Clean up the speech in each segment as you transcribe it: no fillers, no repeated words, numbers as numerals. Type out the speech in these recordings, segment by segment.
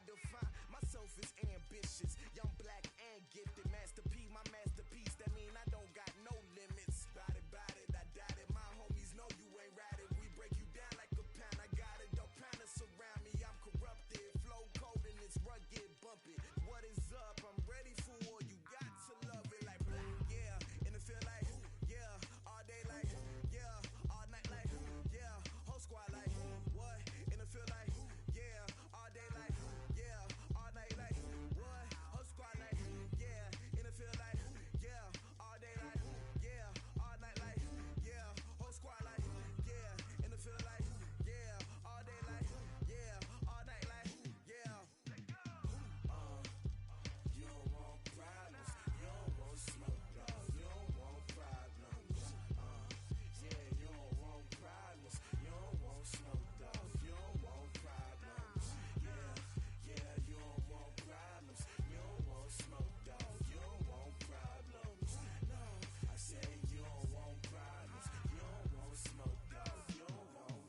define myself as ambitious, young, black, and gifted. Master P, my masterpiece. That mean I don't got no limits. Bout it, I doubt it. My homies know you ain't ratted. We break you down like a pound. I got it, don't pound us around me. I'm corrupted, flow cold and it's rugged, bump it. What is up? I'm ready for war. You got to love it like black, yeah. And it feel like, yeah. All day like, yeah. All night like, yeah. Whole squad like, what? And it feel like, yeah. All day like, yeah. All night like, what? Whole squad like, yeah. And it feel like, yeah. All day like, yeah. All night like, yeah. Whole squad like, yeah. And it feel like, yeah. All day like, yeah. All night like, yeah. You don't want problems. You don't want smoke, dog. You don't want problems. Yeah, you don't want problems. You don't want smoke, dog. You don't want problems. Yeah, you don't want problems. You don't want smoke, dog. You don't want problems. No, I say you don't want problems. You don't want smoke, dog. You don't want.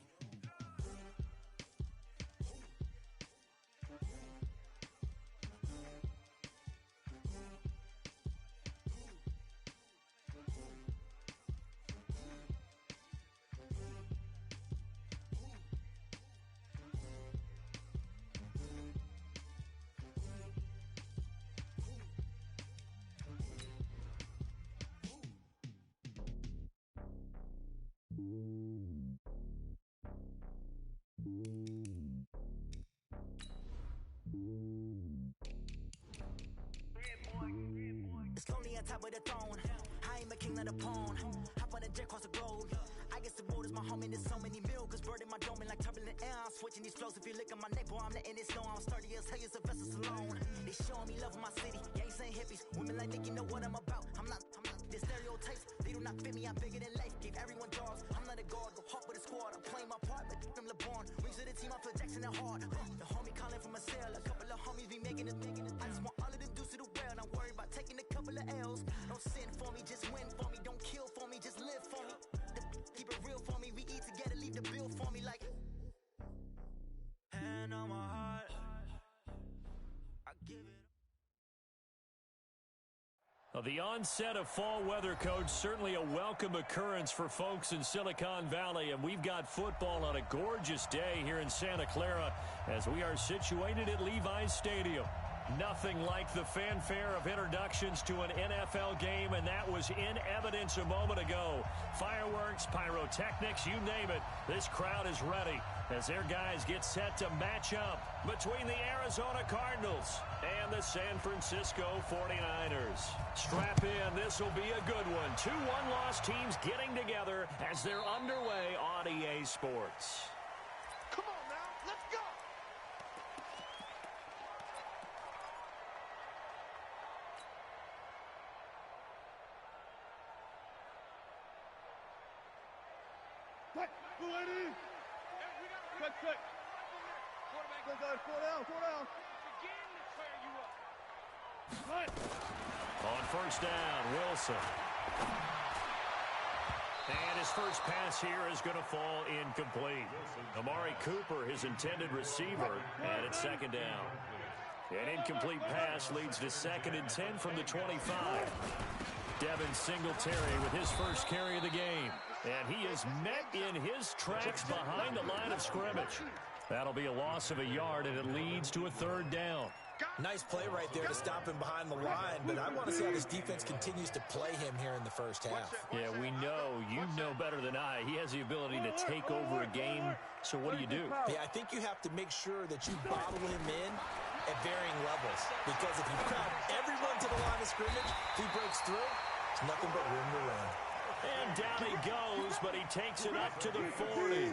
It's lonely on top of the throne. I ain't a king, not a pawn. Hop on a jet across the globe. I guess the road is my home and there's so many milkers burning my dome like turbulent air. I'm switching these flows. If you look at my neck, boy, I'm letting it snow. I'm sturdy as hell, as a vessel alone. They showing me love in my city. Gangs ain't hippies. Women like Nicky know what I'm about. I'm not the stereotypes. They do not fit me. I'm bigger than life. Gave everyone jobs. I'm not a guard. Go hard with a squad. I'm playing my part, but I'm LeBron. Rings to the team. I feel Jackson and hard. The homie calling from a cell. A couple of homies be making it. I just want all of them dudes to the well. Not worried about taking a couple of L's. Don't sin for me, just win for me. Don't kill for me, just live for me. Keep it real for me. We eat together, leave the bill for me like. Hand on my heart, I give it. Well, the onset of fall weather, Coach, certainly a welcome occurrence for folks in Silicon Valley, and we've got football on a gorgeous day here in Santa Clara as we are situated at Levi's Stadium. Nothing like the fanfare of introductions to an NFL game, and that was in evidence a moment ago. Fireworks, pyrotechnics, you name it. This crowd is ready as their guys get set to match up between the Arizona Cardinals and the San Francisco 49ers. Strap in, this will be a good one. Two one-loss teams getting together as they're underway on EA Sports. Come on now, let's go! Quick, lady! Quick, quick! Four down! On first down, Wilson. And his first pass here is going to fall incomplete. Amari Cooper, his intended receiver, and it's second down. An incomplete pass leads to 2nd and 10 from the 25. Devin Singletary with his first carry of the game. And he is met in his tracks behind the line of scrimmage. That'll be a loss of a yard, and it leads to a 3rd down. Nice play right there to stop him behind the line, but I want to see how this defense continues to play him here in the first half. Yeah, we know. You know better than I. He has the ability to take over a game, so what do you do? Yeah, I think you have to make sure that you bottle him in at varying levels, because if you crowd everyone to the line of scrimmage, if he breaks through, it's nothing but room to run. And down he goes, but he takes it up to the 40.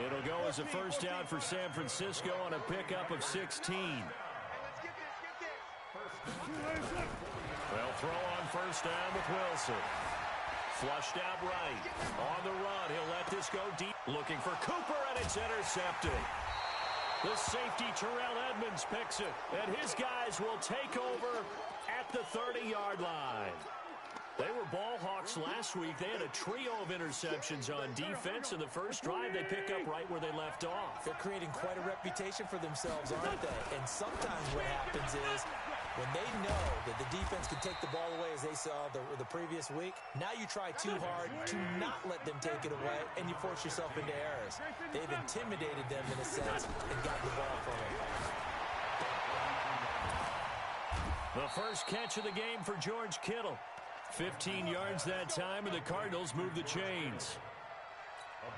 It'll go as a first down for San Francisco on a pickup of 16. Well, throw on first down with Wilson. Flushed out right. On the run, he'll let this go deep. Looking for Cooper, and it's intercepted. The safety, Terrell Edmonds, picks it. And his guys will take over at the 30-yard line. They were ball hawks last week. They had a trio of interceptions on defense. In the first drive, they pick up right where they left off. They're creating quite a reputation for themselves, aren't they? And sometimes what happens is when they know that the defense can take the ball away, as they saw the previous week, now you try too hard to not let them take it away, and you force yourself into errors. They've intimidated them in a sense and gotten the ball from them. The first catch of the game for George Kittle. 15 yards that time, and the Cardinals move the chains.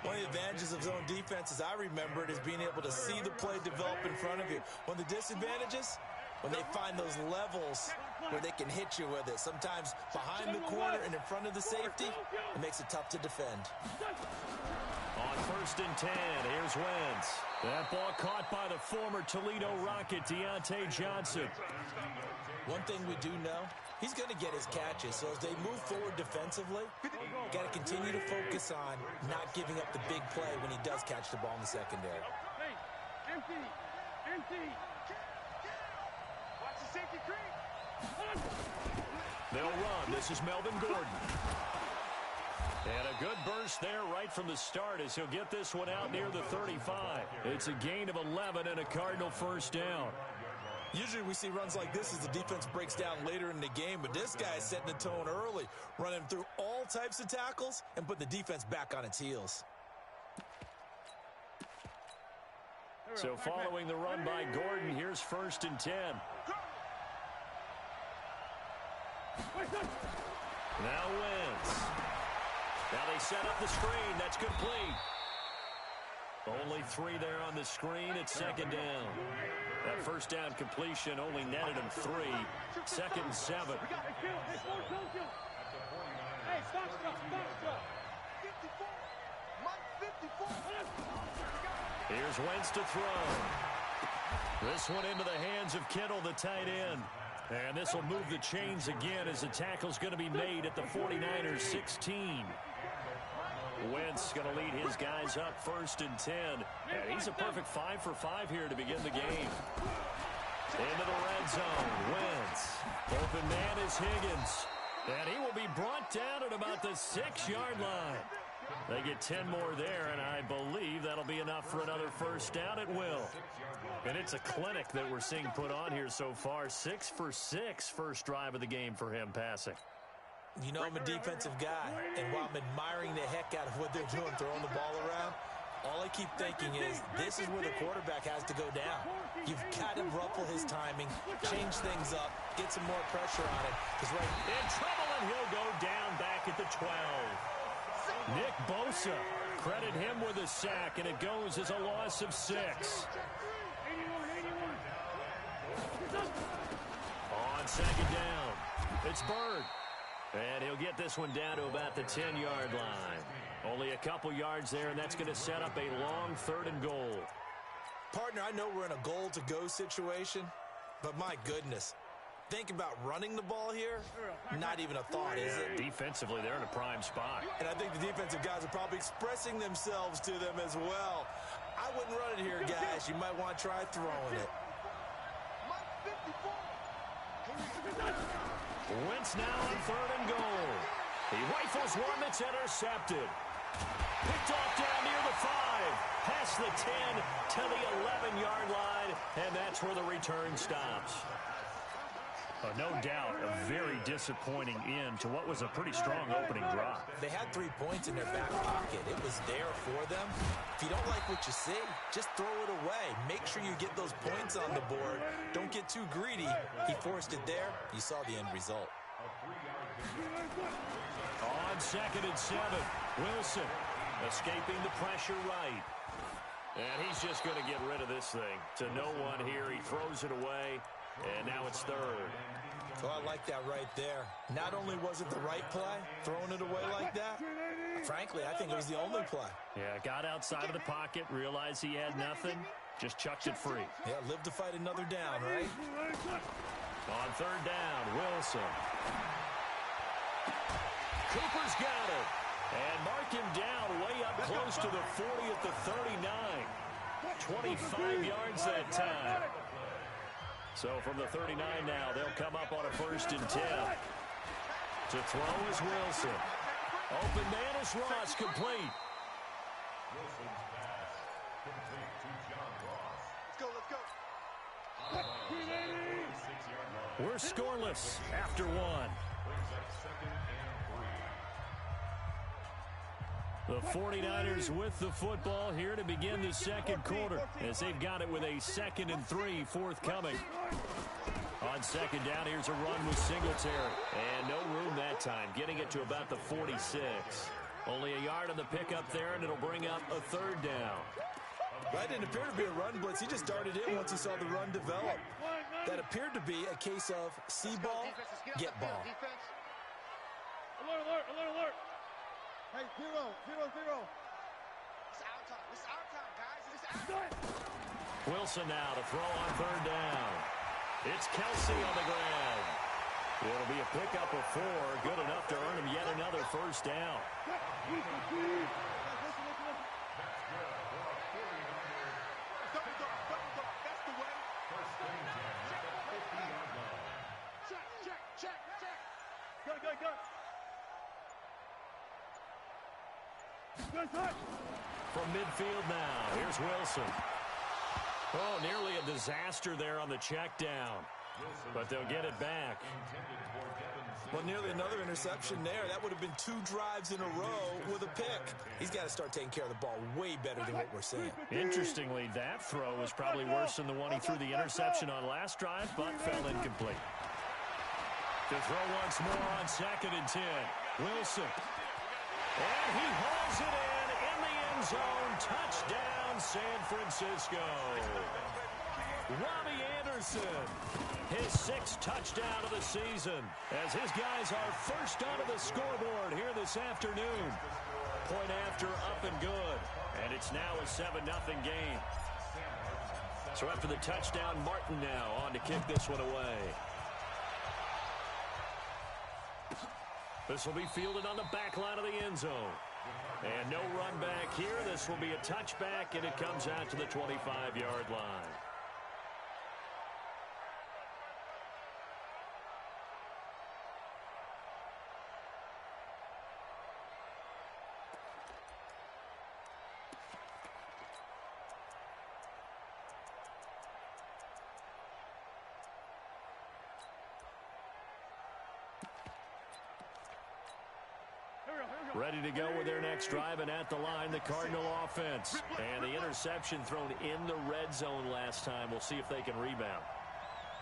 One of the advantages of zone defense, as I remember it, is being able to see the play develop in front of you. One of the disadvantages, when they find those levels where they can hit you with it. Sometimes behind the corner and in front of the safety, it makes it tough to defend. On 1st and 10, here's Wentz. That ball caught by the former Toledo Rocket, Deontay Johnson. One thing we do know, he's going to get his catches. So as they move forward defensively, got to continue to focus on not giving up the big play when he does catch the ball in the secondary. Watch the safety creep. They'll run. This is Melvin Gordon. And a good burst there right from the start as he'll get this one out near the 35. It's a gain of 11 and a Cardinal first down. Usually we see runs like this as the defense breaks down later in the game, but this guy is setting the tone early, running through all types of tackles and putting the defense back on its heels. So following the run by Gordon, here's 1st and 10. Now Wentz. Now they set up the screen. That's complete. Only 3 there on the screen. It's 2nd down. That first down completion only netted him 3. 2nd and 7. Hey, stop. 54. Mike 54. Here's Wentz to throw. This one into the hands of Kittle, the tight end. And this will move the chains again as the tackle's going to be made at the 49ers 16. Wentz going to lead his guys up 1st and 10. And he's a perfect 5 for 5 here to begin the game. Into the red zone. Wentz. Open man is Higgins. And he will be brought down at about the 6-yard line. They get 10 more there, and I believe that'll be enough for another first down. It will. And it's a clinic that we're seeing put on here so far. 6 for 6 first drive of the game for him passing. You know, I'm a defensive guy, and while I'm admiring the heck out of what they're doing, throwing the ball around, all I keep thinking is this is where the quarterback has to go down. You've got to ruffle his timing, change things up, get some more pressure on it. Because right in trouble, and he'll go down back at the 12. Nick Bosa, credit him with a sack, and it goes as a loss of 6. On 2nd down, it's Bird. And he'll get this one down to about the 10-yard line. Only a couple yards there, and that's going to set up a long 3rd and goal. Partner, I know we're in a goal-to-go situation, but my goodness, think about running the ball here. Not even a thought, is it? Defensively, they're in a prime spot. And I think the defensive guys are probably expressing themselves to them as well. I wouldn't run it here, guys. You might want to try throwing it. Wentz now on 3rd and goal. He rifles one that's intercepted. Picked off down near the 5. Past the 10 to the 11-yard line, and that's where the return stops. No doubt a very disappointing end to what was a pretty strong opening drive. They had 3 points in their back pocket. It was there for them. If you don't like what you see, just throw it away. Make sure you get those points on the board. Don't get too greedy. He forced it there. You saw the end result. On 2nd and 7, Wilson escaping the pressure right. And he's just going to get rid of this thing. To no one here. He throws it away. And now it's 3rd. Oh, I like that right there. Not only was it the right play, throwing it away like that, frankly, I think it was the only play. Yeah, got outside of the pocket, realized he had nothing, just chucked it free. Yeah, live to fight another down, right? On 3rd down, Wilson. Cooper's got it. And mark him down way up close to the 40 at the 39. 25 yards that time. So from the 39 now, they'll come up on a 1st and 10. To throw is Wilson. Open man is Ross, complete. Wilson's pass complete to John Ross. Let's go. We're scoreless after one. Brings up 2nd and 3. The 49ers with the football here to begin the second quarter as they've got it with a 2nd and 3 forthcoming. On second down, here's a run with Singletary. And no room that time, getting it to about the 46. Only a yard on the pickup there, and it'll bring up a 3rd down. That didn't appear to be a run blitz. He just darted in once he saw the run develop. That appeared to be a case of see ball, get ball. Alert, alert, alert, alert. Hey, 0, 0, 0. It's our time. It's our time, guys. It's our time. Wilson now to throw on 3rd down. It's Kelsey on the ground. It'll be a pickup of 4, good enough to earn him yet another 1st down. From midfield now, here's Wilson. Oh, nearly a disaster there on the check down. But they'll get it back. Well, nearly another interception there. That would have been 2 drives in a row with a pick. He's got to start taking care of the ball way better than what we're seeing. Interestingly, that throw was probably worse than the one he threw the interception on last drive, but fell incomplete. To throw once more on 2nd and 10. Wilson. And he hauls it in the end zone. Touchdown, San Francisco. Robbie Anderson, his 6th touchdown of the season, as his guys are first onto the scoreboard here this afternoon. Point after up and good, and it's now a 7-0 game. So after the touchdown, Martin now on to kick this one away. This will be fielded on the back line of the end zone. And no run back here. This will be a touchback, and it comes out to the 25-yard line. Ready to go with their next drive, and at the line, the Cardinal offense. And the interception thrown in the red zone last time. We'll see if they can rebound.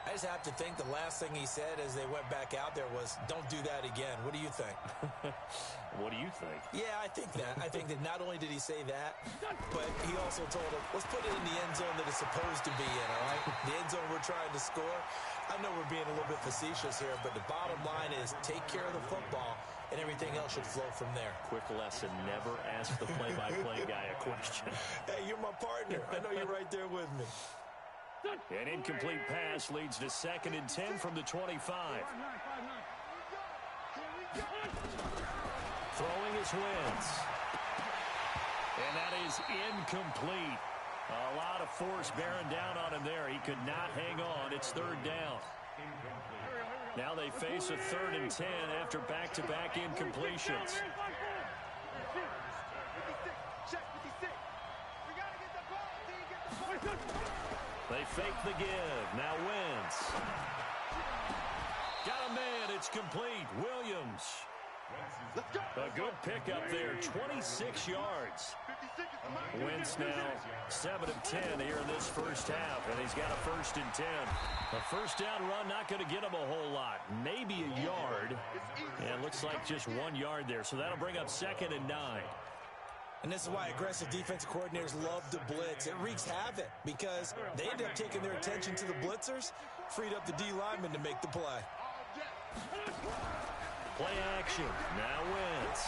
I just have to think the last thing he said as they went back out there was, don't do that again. What do you think? What do you think? Yeah, I think that. I think that not only did he say that, but he also told him, let's put it in the end zone that it's supposed to be in, all right? The end zone we're trying to score. I know we're being a little bit facetious here, but the bottom line is take care of the football, and everything else should flow from there. Quick lesson, never ask the play-by-play guy a question. Hey, you're my partner. I know you're right there with me. An incomplete pass leads to 2nd and 10 from the 25. Throwing is Wentz. And that is incomplete. A lot of force bearing down on him there. He could not hang on. It's 3rd down. Now they face a 3rd and 10 after back-to-back incompletions. They fake the give. Now Wentz. Got a man. It's complete. Williams. A good pickup there. 26 yards. Wentz now 7 of 10 here in this first half, and he's got a 1st and 10. A 1st down run not going to get him a whole lot. Maybe a yard. And looks like just 1 yard there. So that'll bring up 2nd and 9. And this is why aggressive defensive coordinators love to blitz. It wreaks havoc because they end up taking their attention to the blitzers, freed up the D lineman to make the play. Play action. Now Wentz.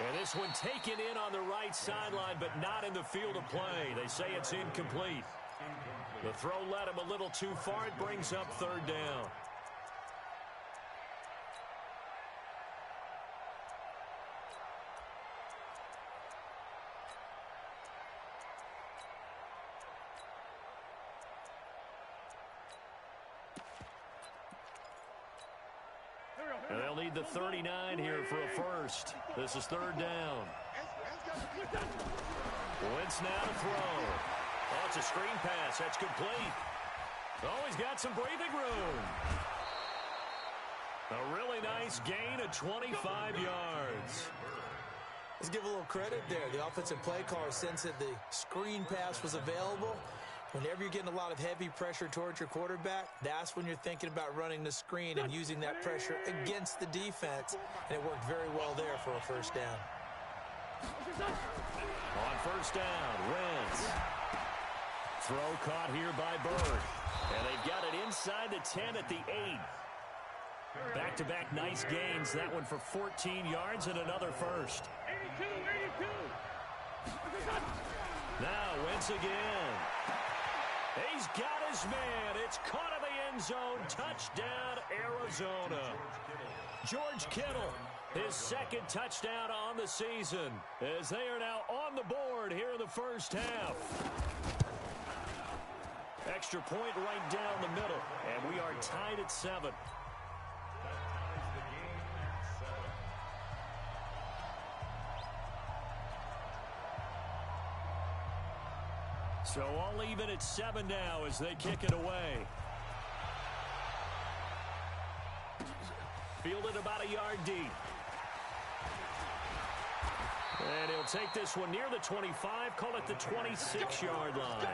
And this one taken in on the right sideline, but not in the field of play. They say it's incomplete. The throw led him a little too far. It brings up 3rd down. And they'll need the 39 here for a first. This is third down. Wentz now to throw. Oh, it's a screen pass. That's complete. Oh, he's got some breathing room. A really nice gain of 25 yards. Let's give a little credit there. The offensive play caller sensed that the screen pass was available. Whenever you're getting a lot of heavy pressure towards your quarterback, that's when you're thinking about running the screen and using that pressure against the defense. And it worked very well there for a first down. On first down, Wentz. Throw caught here by Bird. And they've got it inside the 10 at the 8. Back-to-back nice gains. That one for 14 yards and another first. 82. Now Wentz again. He's got his man. It's caught in the end zone. Touchdown, Arizona. George Kittle, his second touchdown on the season, as they are now on the board here in the first half. Extra point right down the middle, and we are tied at 7. So all even at 7 now as they kick it away. Fielded about a yard deep. And he'll take this one near the 25, call it the 26-yard line.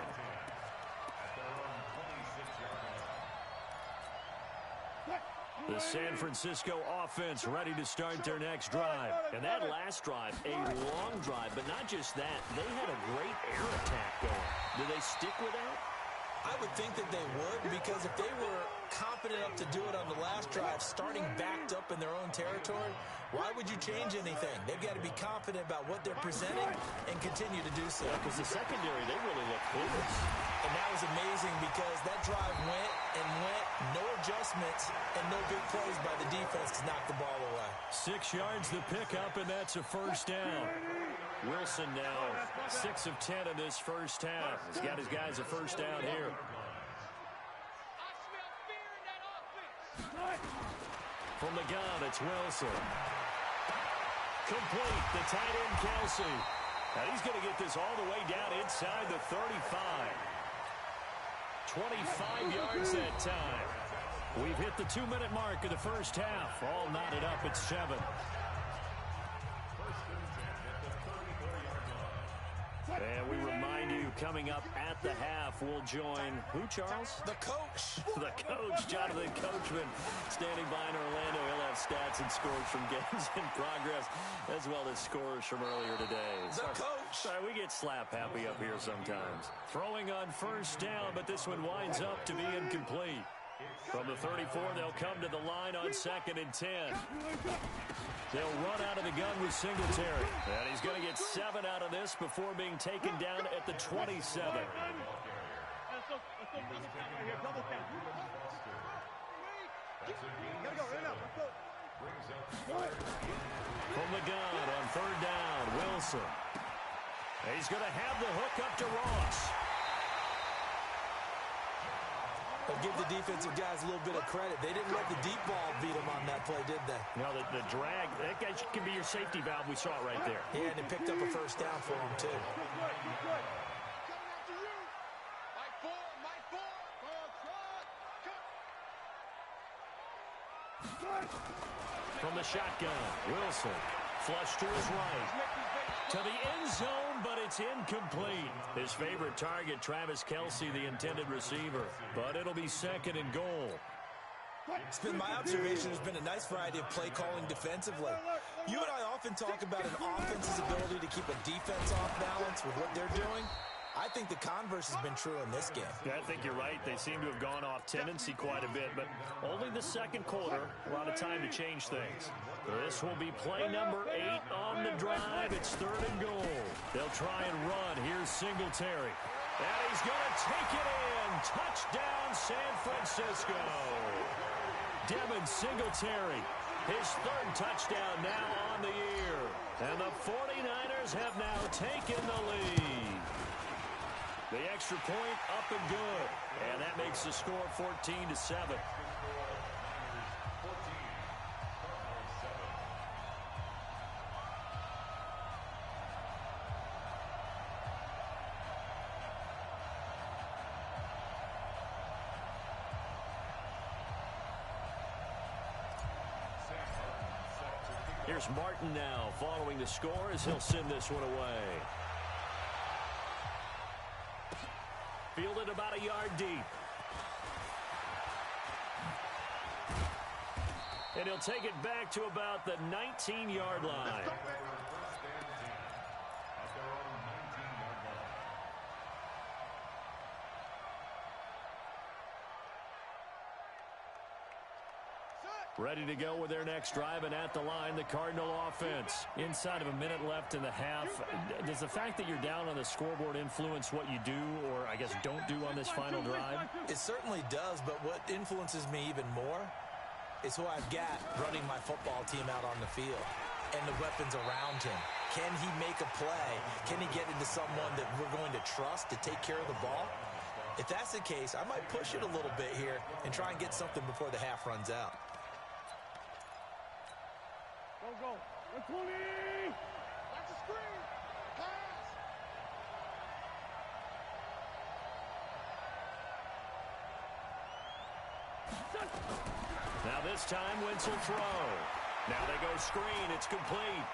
The San Francisco offense ready to start their next drive. And that last drive, a long drive, but not just that. They had a great air attack going. Do they stick with that? I would think that they would, because if they were confident enough to do it on the last drive, starting backed up in their own territory, why would you change anything? They've got to be confident about what they're presenting and continue to do so. Yeah, because the secondary, they really look clueless. And that was amazing because that drive went and went, no adjustments, and no big plays by the defense to knock the ball away. 6 yards the pickup, and that's a first down. Wilson now 6 of 10 in this first half. He's got his guys a first down here. From the gun, it's Wilson. Complete, the tight end, Kelsey. Now he's going to get this all the way down inside the 35. 25 yards that time. We've hit the 2-minute mark of the first half. All knotted up at 7. And we remind you, coming up at the half, we'll join who, Charles? The coach. The coach, Jonathan Coachman, standing by in Orlando. He'll have stats and scores from games in progress, as well as scores from earlier today. The coach. Sorry, we get slap happy up here sometimes. Throwing on first down, but this one winds up to be incomplete. From the 34, they'll come to the line on 2nd and 10. They'll run out of the gun with Singletary. And he's going to get 7 out of this before being taken down at the 27. From the gun on 3rd down, Wilson. He's going to have the hook up to Ross. I'll give the defensive guys a little bit of credit. They didn't let the deep ball beat them on that play, did they? No, the drag, that guy can be your safety valve. We saw it right there. Yeah, and it picked up a first down for him, too. From the shotgun, Wilson. Flush to his right. To the end zone, but it's incomplete. His favorite target, Travis Kelce, the intended receiver. But it'll be 2nd and goal. It's been my observation. There's been a nice variety of play calling defensively. You and I often talk about an offense's ability to keep a defense off balance with what they're doing. I think the converse has been true in this game. Yeah, I think you're right. They seem to have gone off tendency quite a bit, but only the second quarter. A lot of time to change things. This will be play number 8 on the drive. It's 3rd and goal. They'll try and run. Here's Singletary. And he's going to take it in. Touchdown, San Francisco. Devin Singletary, his 3rd touchdown now on the year. And the 49ers have now taken the lead. The extra point up and good. And that makes the score 14-7. Here's Martin now following the score as he'll send this one away. Fielded about a yard deep. And he'll take it back to about the 19-yard line. Ready to go with their next drive, and at the line, the Cardinal offense. Inside of a minute left in the half, does the fact that you're down on the scoreboard influence what you do, or I guess don't do on this final drive? It certainly does, but what influences me even more is who I've got running my football team out on the field and the weapons around him. Can he make a play? Can he get into someone that we're going to trust to take care of the ball? If that's the case, I might push it a little bit here and try and get something before the half runs out. Go. 120. That's a screen. Pass. Now this time, Wentz will throw. Now they go screen. It's complete.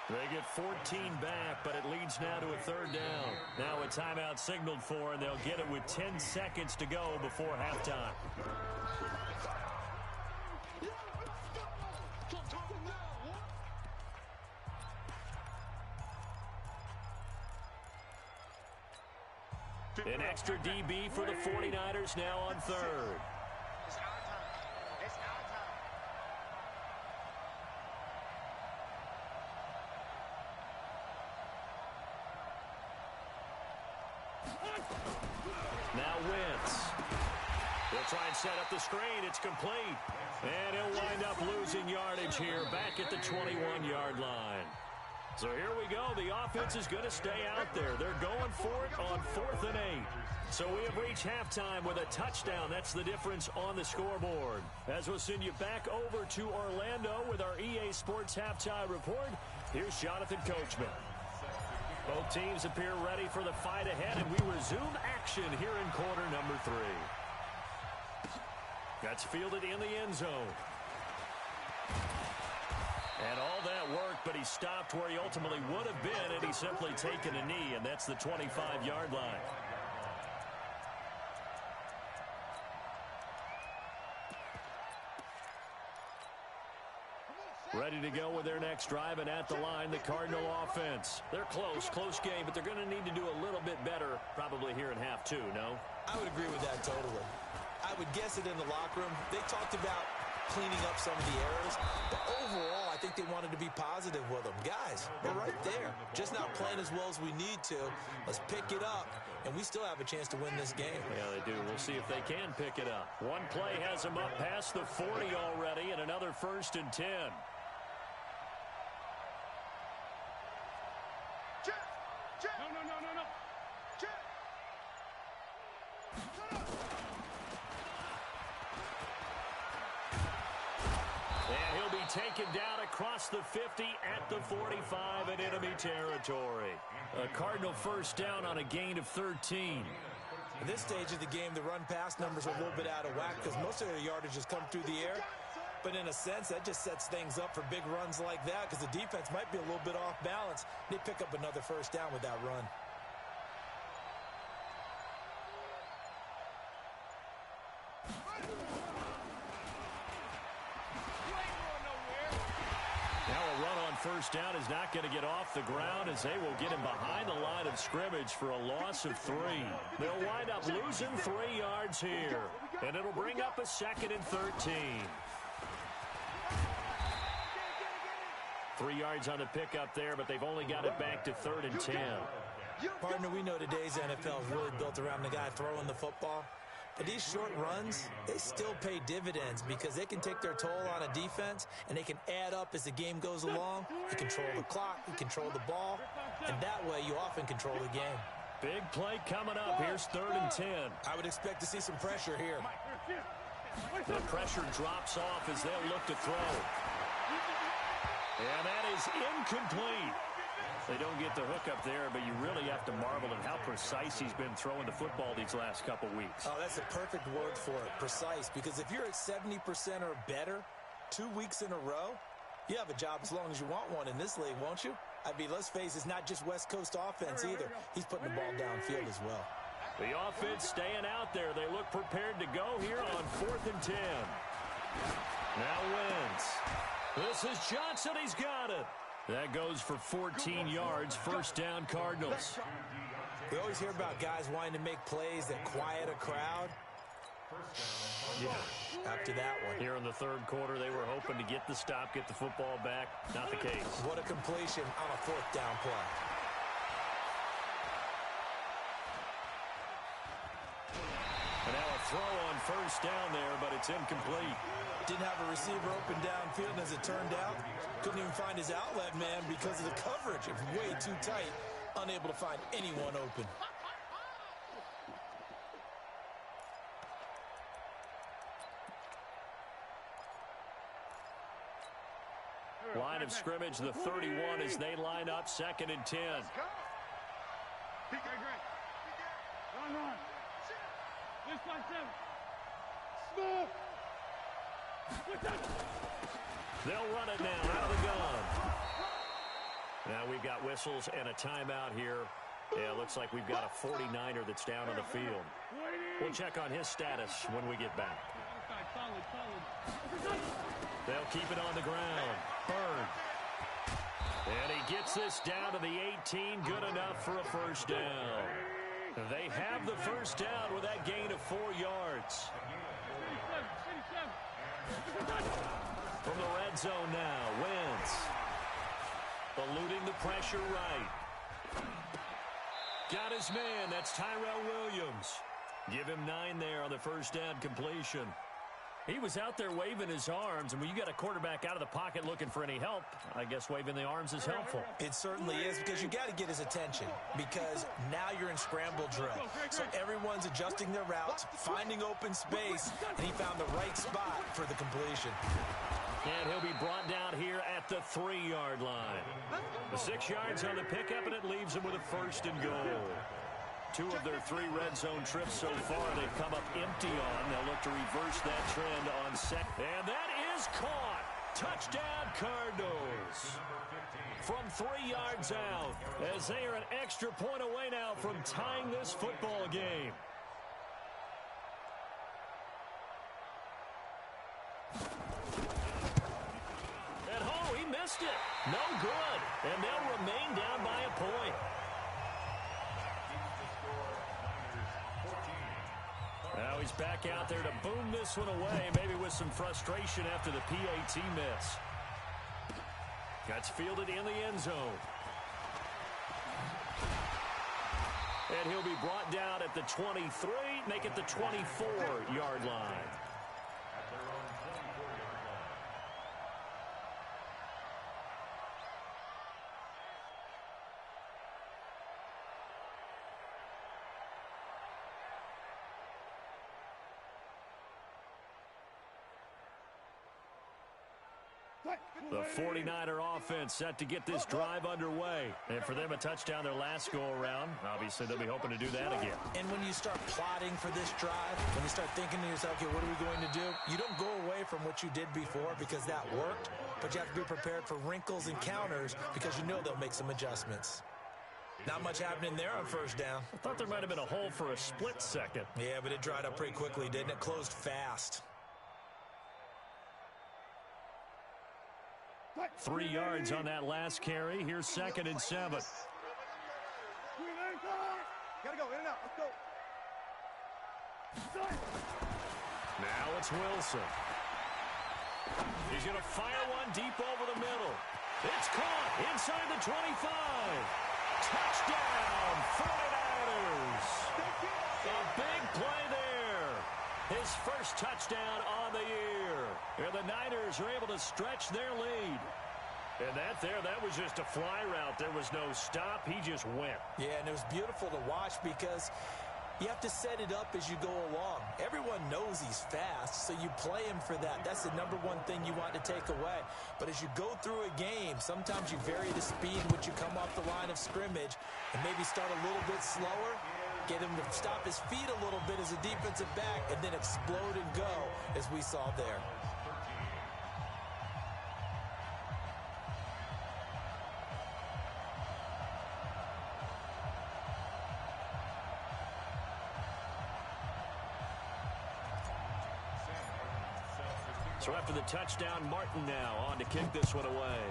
They get 14 back, but it leads now to a third down. Now a timeout signaled for, and they'll get it with 10 seconds to go before halftime. An extra DB for the 49ers now on third. It's our time. It's our time. Now Wentz. They'll try and set up the screen. It's complete. And he'll wind up losing yardage here back at the 21-yard line. So here we go. The offense is going to stay out there. They're going for it on 4th and 8. So we have reached halftime with a touchdown. That's the difference on the scoreboard. As we'll send you back over to Orlando with our EA Sports Halftime Report, here's Jonathan Coachman. Both teams appear ready for the fight ahead, and we resume action here in quarter number 3. That's fielded in the end zone. And all that worked, but he stopped where he ultimately would have been had he simply taken a knee, and that's the 25-yard line. Ready to go with their next drive, and at the line, the Cardinal offense. They're close game, but they're going to need to do a little bit better probably here in half 2, no? I would agree with that totally. I would guess it in the locker room. They talked about cleaning up some of the errors, but overall, I think they wanted to be positive with them. Guys, we're right there. Just not playing as well as we need to. Let's pick it up, and we still have a chance to win this game. Yeah, they do. We'll see if they can pick it up. One play has them up past the 40 already, and another 1st and 10. No. And he'll be taken down across the 50 at the 45 in enemy territory. A Cardinal 1st down on a gain of 13. At this stage of the game, the run-pass numbers are a little bit out of whack because most of their yardage has come through the air. But in a sense, that just sets things up for big runs like that because the defense might be a little bit off balance. They pick up another 1st down with that run. Now a run on 1st down is not going to get off the ground as they will get him behind the line of scrimmage for a loss of 3. They'll wind up losing 3 yards here, and it'll bring up a 2nd and 13. 3 yards on the pickup there, but they've only got it back to 3rd and 10. Partner, we know today's NFL is really built around the guy throwing the football. But these short runs, they still pay dividends because they can take their toll on a defense, and they can add up as the game goes along. You control the clock, you control the ball, and that way you often control the game. Big play coming up. Here's 3rd and 10. I would expect to see some pressure here. The pressure drops off as they'll look to throw. And that is incomplete. They don't get the hook up there, but you really have to marvel at how precise precise he's been throwing the football these last couple weeks. Oh, that's a perfect word for it, precise, because if you're at 70% or better 2 weeks in a row, you have a job as long as you want one in this league, won't you? I mean, let's face it, it's not just West Coast offense either. He's putting the ball downfield as well. The offense staying out there. They look prepared to go here on 4th and 10. Now Wentz. This is Johnson. He's got it. That goes for 14 yards. First down, Cardinals. We always hear about guys wanting to make plays that quiet a crowd. Yeah, after that one. Here in the third quarter, they were hoping to get the stop, get the football back. Not the case. What a completion on a 4th down play. And now a throw on first down there, but it's incomplete. Didn't have a receiver open downfield, and as it turned out, couldn't even find his outlet man because of the coverage. It was way too tight, unable to find anyone open. Line of scrimmage, the 31 as they line up, 2nd and 10. Let's go. Run. This one, Smooth. They'll run it now out of the gun. Now we've got whistles and a timeout here. Yeah, it looks like we've got a 49er that's down on the field. We'll check on his status when we get back. They'll keep it on the ground. Bird. And he gets this down to the 18. Good enough for a first down. They have the first down with that gain of 4 yards. From the red zone now, Wentz. Eluding the pressure right. Got his man. That's Tyrell Williams. Give him 9 there on the first down completion. He was out there waving his arms, and when you got a quarterback out of the pocket looking for any help, I guess waving the arms is helpful. It certainly is, because you got to get his attention, because now you're in scramble drill. So everyone's adjusting their routes, finding open space, and he found the right spot for the completion. And he'll be brought down here at the 3-yard line. The 6 yards on the pickup, and it leaves him with a 1st and goal. 2 of their 3 red zone trips so far they've come up empty on. They'll look to reverse that trend on second. And that is caught. Touchdown, Cardinals. From 3 yards out, as they are an extra point away now from tying this football game. And oh, he missed it. No good. And they'll remain down by a point. Now he's back out there to boom this one away, maybe with some frustration after the PAT miss. That's fielded in the end zone. And he'll be brought down at the 23, make it the 24-yard line. The 49er offense set to get this drive underway. And for them, a touchdown their last go-around. Obviously, they'll be hoping to do that again. And when you start plotting for this drive, when you start thinking to yourself, okay, what are we going to do? You don't go away from what you did before because that worked, but you have to be prepared for wrinkles and counters because you know they'll make some adjustments. Not much happening there on first down. I thought there might have been a hole for a split second. Yeah, but it dried up pretty quickly, didn't it? Closed fast. 3 yards on that last carry. Here's 2nd and 7. Gotta go, in and out, let's go. Now it's Wilson. He's going to fire one deep over the middle. It's caught inside the 25. Touchdown, 49ers. A big play there. His first touchdown on the year. And the Niners are able to stretch their lead. And that was just a fly route. There was no stop. He just went. Yeah, and it was beautiful to watch because You have to set it up as you go along. Everyone knows he's fast, so you play him for that. That's the number one thing you want to take away. But as you go through a game, sometimes you vary the speed in which you come off the line of scrimmage and maybe start a little bit slower, get him to stop his feet a little bit as a defensive back, and then explode and go, as we saw there. So after the touchdown, Martin now on to kick this one away.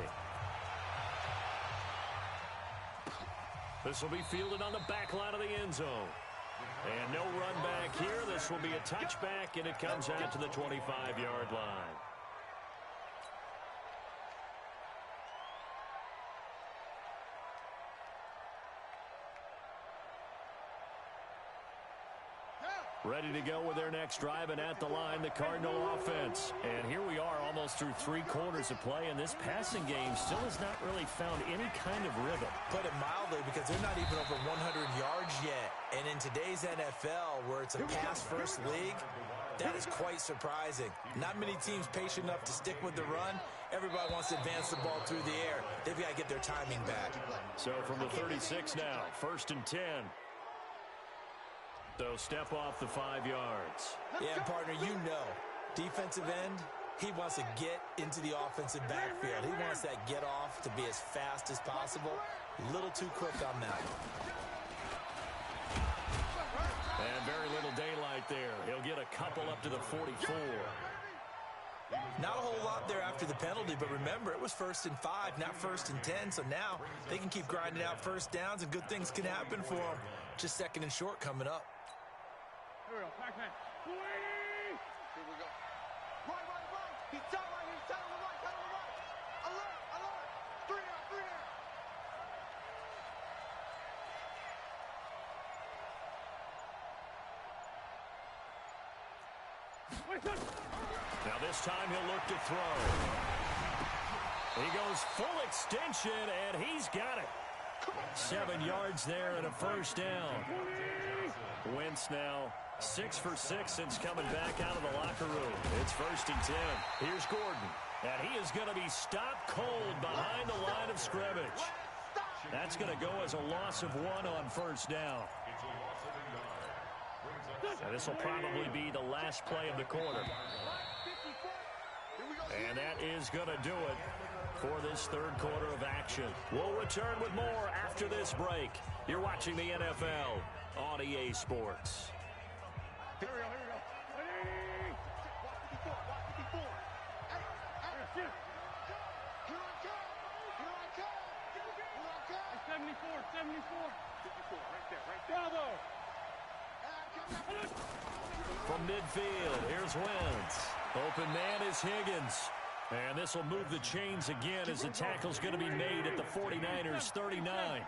This will be fielded on the back line of the end zone. And no run back here. This will be a touchback, and it comes out to the 25-yard line. Ready to go with their next drive, and at the line, the Cardinal offense. And here we are almost through 3 quarters of play, and this passing game still has not really found any kind of rhythm. Put it mildly, because they're not even over 100 yards yet. And in today's NFL, where it's a pass-first league, that is quite surprising. Not many teams patient enough to stick with the run. Everybody wants to advance the ball through the air. They've got to get their timing back. So from the 36 now, 1st and 10. They'll step off the 5 yards. Yeah, partner, you know, defensive end, he wants to get into the offensive backfield. He wants that get off to be as fast as possible. A little too quick on that. And very little daylight there. He'll get a couple up to the 44. Not a whole lot there after the penalty, but remember, it was 1st and 5, not 1st and 10, so now they can keep grinding out first downs, and good things can happen for them. Just 2nd and short coming up. Here we go. Back man. 280. Here we go. Right. He's down right. He's down on the right. Down on the right. Alert. 3 down. Now this time he'll look to throw. He goes full extension, and he's got it. 7 yards there and a first down. Wentz now 6 for 6 since coming back out of the locker room. It's 1st and 10. Here's Gordon. And he is going to be stopped cold behind the line of scrimmage. That's going to go as a loss of 1 on 1st down. And this will probably be the last play of the quarter. And that is going to do it for this 3rd quarter of action. We'll return with more after this break. You're watching the NFL on EA Sports. Here we go. 54. Hey. Here I come. 74. 54, right there. Bravo. From midfield, here's Wentz. Open man is Higgins. And this will move the chains again as the tackle's going to be made at the 49ers 39.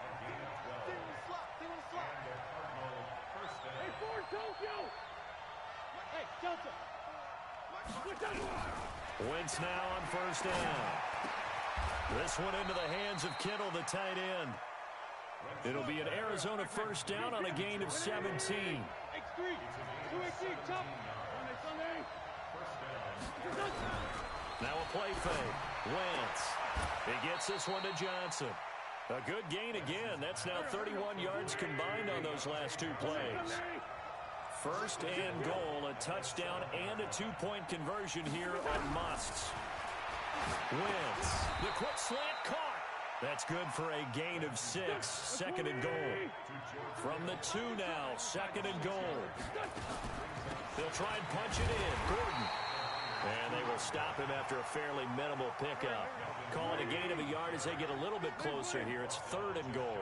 Wentz now on 1st down. This one into the hands of Kittle, the tight end. It'll be an Arizona 1st down on a gain of 17. Now a play fake. Wentz. He gets this one to Johnson. A good gain again. That's now 31 yards combined on those last 2 plays. 1st and goal, a touchdown and a 2-point conversion here on musts. Wentz. The quick slant caught. That's good for a gain of 6. 2nd and goal. From the 2 now, 2nd and goal. They'll try and punch it in. Gordon. And they will stop him after a fairly minimal pickup. Call it a gain of a yard as they get a little bit closer here. It's 3rd and goal.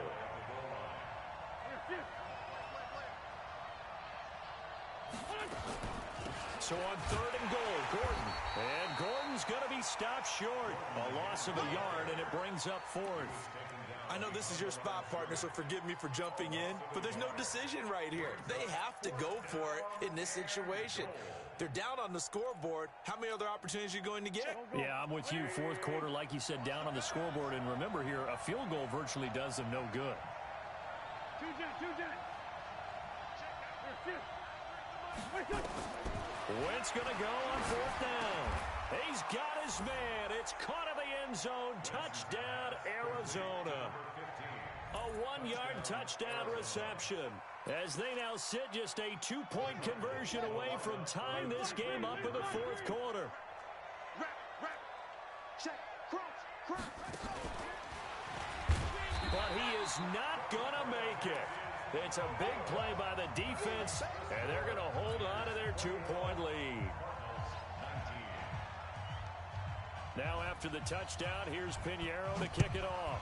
So on 3rd and goal, Gordon. And Gordon's going to be stopped short. A loss of a yard, and it brings up 4th. I know this is your spot, partner, so forgive me for jumping in, but there's no decision right here. They have to go for it in this situation. They're down on the scoreboard. How many other opportunities are you going to get? Yeah, I'm with you. 4th quarter, like you said, down on the scoreboard. And remember here, a field goal virtually does them no good. Wentz going to go on 4th down. He's got his man. It's caught in the end zone. Touchdown, Arizona. A 1-yard touchdown reception. As they now sit just a 2-point conversion away from tying this game up in the 4th quarter. Check. Cross. But he is not going to make it. It's a big play by the defense, and they're going to hold on to their 2-point lead. Now after the touchdown, here's Pinheiro to kick it off.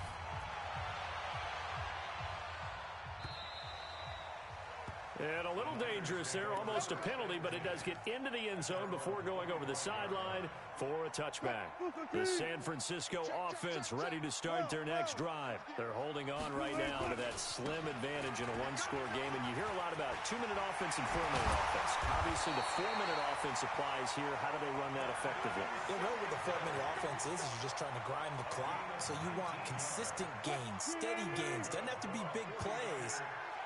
And a little dangerous there, almost a penalty, but it does get into the end zone before going over the sideline for a touchback. The San Francisco offense ready to start their next drive. They're holding on right now to that slim advantage in a 1-score game, and you hear a lot about 2-minute offense and 4-minute offense. Obviously, the 4-minute offense applies here. How do they run that effectively? You know what the 4-minute offense is you're just trying to grind the clock. So you want consistent gains, steady gains. Doesn't have to be big plays,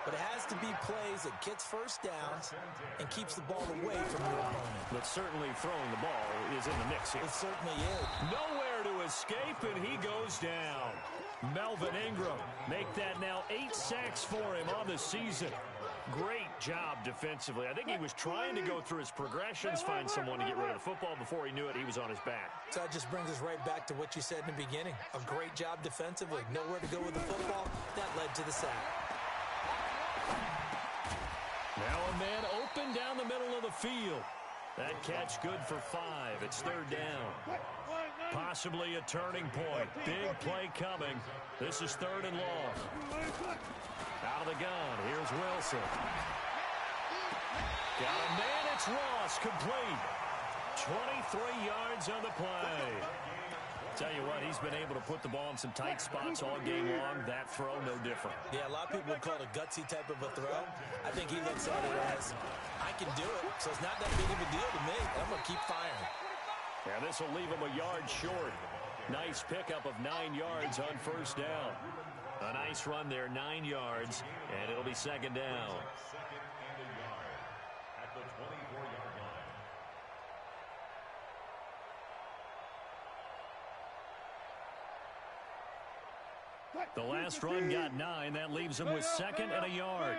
but it has to be plays that gets first downs and keeps the ball away from your opponent. But certainly throwing the ball is in the mix here. It certainly is. Nowhere to escape, and he goes down. Melvin Ingram make that now 8 sacks for him on the season. Great job defensively. I think he was trying to go through his progressions, find someone to get rid of the football. Before he knew it, he was on his back. So that just brings us right back to what you said in the beginning. A great job defensively. Nowhere to go with the football. That led to the sack. Now a man open down the middle of the field. That catch good for 5. It's 3rd down. Possibly a turning point. Big play coming. This is 3rd and long. Out of the gun. Here's Wilson. Got a man. It's Ross. Complete. 23 yards on the play. Tell you what, he's been able to put the ball in some tight spots all game long. That throw, no different. Yeah, a lot of people would call it a gutsy type of a throw. I think he looks at it as, I can do it, so it's not that big of a deal to me. I'm going to keep firing. And this will leave him a yard short. Nice pickup of 9 yards on 1st down. A nice run there, 9 yards, and it'll be 2nd down. The last run got 9. That leaves him with 2nd and a yard.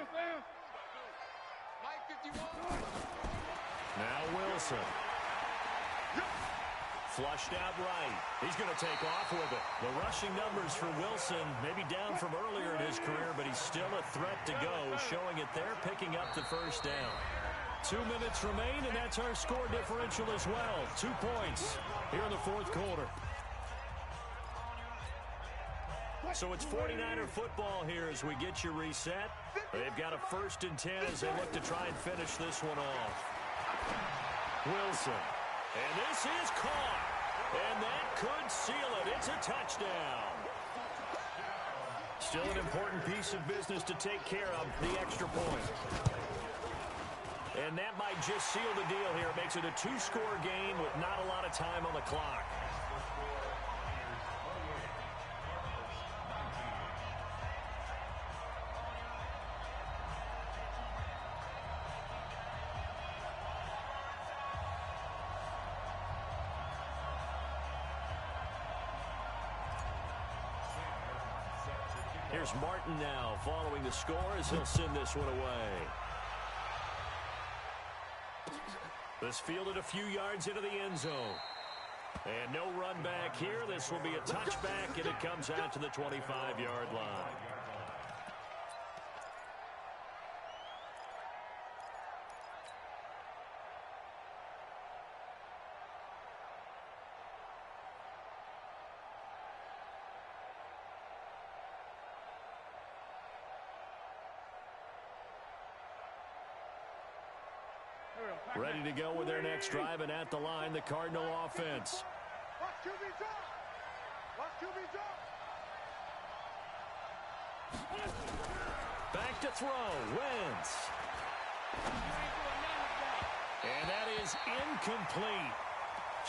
Now Wilson. Flushed out right. He's going to take off with it. The rushing numbers for Wilson maybe down from earlier in his career, but he's still a threat to go, showing it there, picking up the 1st down. 2 minutes remain, and that's our score differential as well. 2 points here in the 4th quarter. So it's 49er football here as we get you reset. They've got a 1st and 10 as they look to try and finish this one off. Wilson. And this is caught. And that could seal it. It's a touchdown. Still an important piece of business to take care of, the extra point. And that might just seal the deal here. It makes it a 2-score game with not a lot of time on the clock. Here's Martin now following the score as he'll send this one away. This fielded a few yards into the end zone. And no run back here. This will be a touchback, and it comes out to the 25-yard line. Ready to go with their next drive, and at the line, the Cardinal offense. Back to throw, Wentz. And that is incomplete.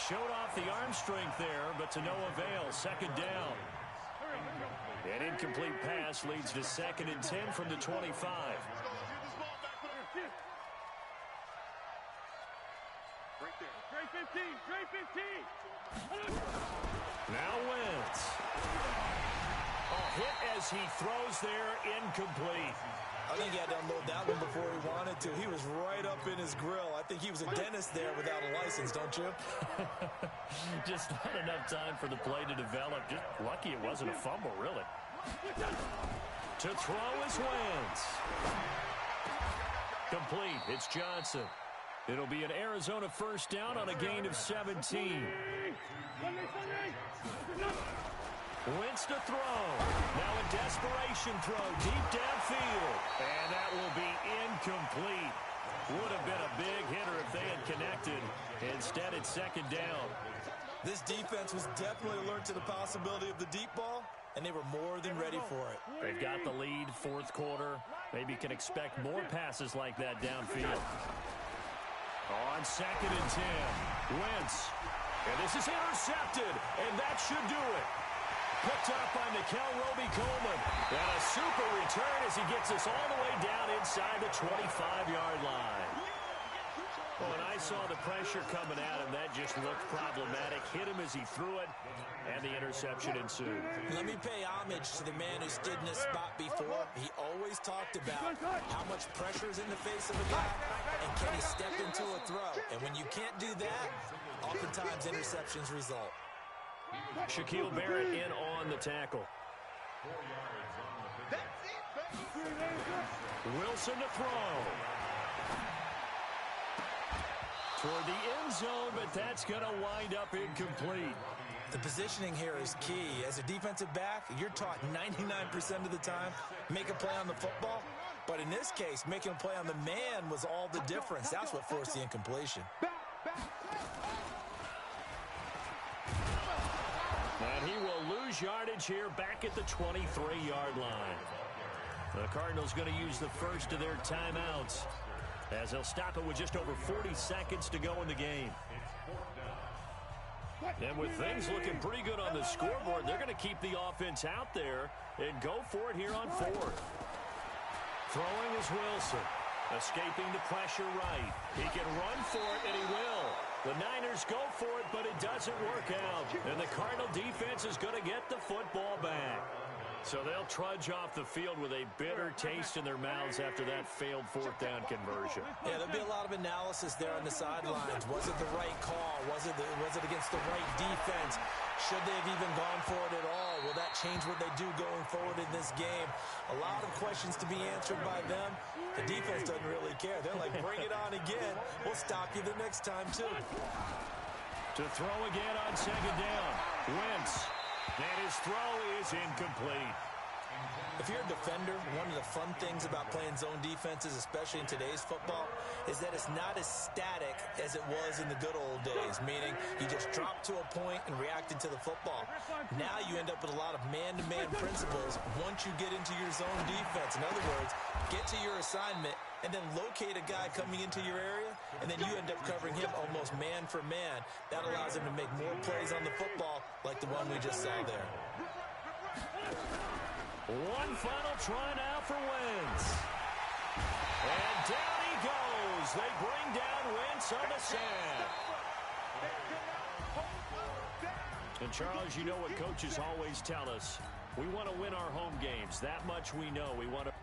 Showed off the arm strength there, but to no avail. 2nd down. An incomplete pass leads to 2nd and 10 from the 25. Right there. Trey 15. Trey 15. Now Wentz. A hit as he throws there, incomplete. I think he had to unload that one before he wanted to. He was right up in his grill. I think he was a dentist there without a license, don't you? Just not enough time for the play to develop. Just lucky it wasn't a fumble, really. To throw is Wentz. Complete. It's Johnson. It'll be an Arizona first down on a gain of 17. Wentz to throw. Now a desperation throw deep downfield. And that will be incomplete. Would have been a big hitter if they had connected. Instead, it's second down. This defense was definitely alert to the possibility of the deep ball, and they were more than ready for it. They've got the lead, fourth quarter. Maybe can expect more passes like that downfield. On 2nd and 10, Wentz. And this is intercepted, and that should do it. Picked up by Nickel Roby-Coleman. And a super return as he gets us all the way down inside the 25-yard line. When I saw the pressure coming at him, that just looked problematic. Hit him as he threw it, and the interception ensued. Let me pay homage to the man who stood in this spot before. He always talked about how much pressure is in the face of a guy, and can he step into a throw. And when you can't do that, oftentimes interceptions result. Shaquille Barrett in on the tackle. Wilson to throw. Toward the end zone, but that's going to wind up incomplete. The positioning here is key. As a defensive back, you're taught 99% of the time, make a play on the football. But in this case, making a play on the man was all the difference. That's what forced the incompletion. And he will lose yardage here back at the 23-yard line. The Cardinals going to use the first of their timeouts, as they'll stop it with just over 40 seconds to go in the game. And with things looking pretty good on the scoreboard, they're going to keep the offense out there and go for it here on 4th. Throwing is Wilson. Escaping the pressure right. He can run for it, and he will. The Niners go for it, but it doesn't work out. And the Cardinal defense is going to get the football back. So they'll trudge off the field with a bitter taste in their mouths after that failed 4th down conversion. Yeah, there'll be a lot of analysis there on the sidelines. Was it the right call? Was it against the right defense? Should they have even gone for it at all? Will that change what they do going forward in this game? A lot of questions to be answered by them. The defense doesn't really care. They're like, bring it on again. We'll stop you the next time, too. To throw again on 2nd down. Wentz. And his throw is incomplete. If you're a defender, one of the fun things about playing zone defenses, especially in today's football, is that it's not as static as it was in the good old days, meaning you just drop to a point and reacted to the football. Now you end up with a lot of man-to-man principles once you get into your zone defense. In other words, get to your assignment and then locate a guy coming into your area, and then you end up covering him almost man for man. That allows him to make more plays on the football like the one we just saw there. One final try now for Wentz. And down he goes. They bring down Wentz on the sack. And Charles, you know what coaches always tell us. We want to win our home games. That much we know. We want to.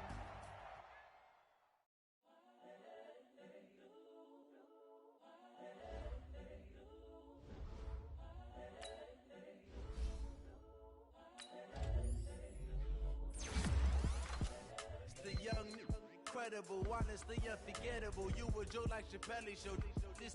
Incredible, honestly unforgettable. You were Joe like Chappelle show. This